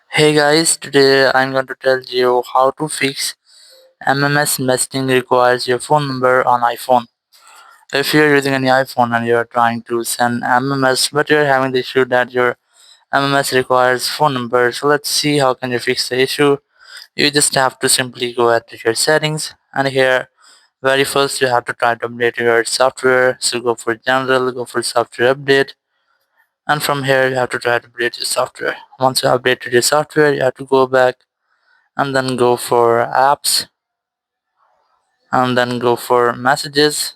Hey guys, today I'm going to tell you how to fix MMS messaging requires your phone number on iPhone. If you're using any iPhone and you're trying to send MMS but you're having the issue that your MMS requires phone number, so let's see how can you fix the issue. You just have to simply go ahead to your settings, and here very first you have to try to update your software. So go for general, go for software update, and from here you have to try to update your software. Once you updated your software, you have to go back and then go for apps and then go for messages,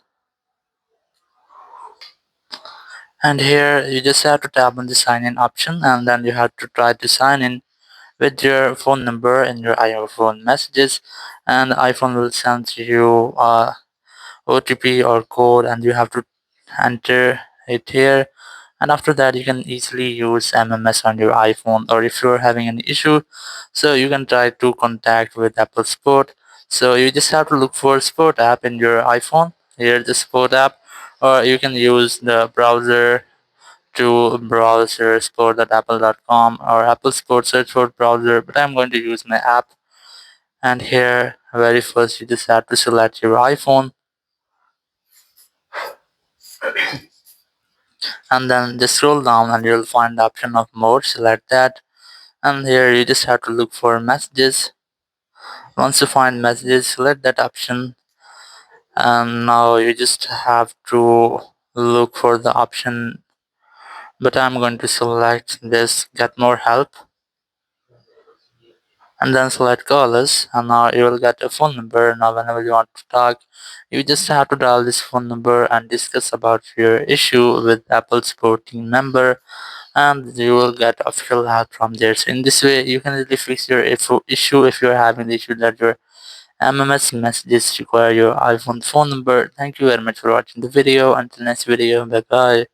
and here you just have to tap on the sign in option, and then you have to try to sign in with your phone number in your iPhone messages, and iPhone will send you a OTP or code, and you have to enter it here. And after that you can easily use MMS on your iPhone, or if you're having an issue, so you can try to contact with Apple Support. So you just have to look for Support app in your iPhone. Here's the Support app, or you can use the browser to browse your support.apple.com or Apple Support search for browser, but I'm going to use my app. And here very first you just have to select your iPhone, and then just scroll down and you'll find the option of mode. Select that, and here you just have to look for messages. Once you find messages, select that option, and now you just have to look for the option, but I'm going to select this get more help, and then select callers, and now you will get a phone number. Now whenever you want to talk, you just have to dial this phone number and discuss about your issue with Apple support team member, and you will get official help from there. So in this way you can really fix your issue if you're having the issue that your MMS messages require your iPhone phone number. Thank you very much for watching the video. Until next video, bye bye.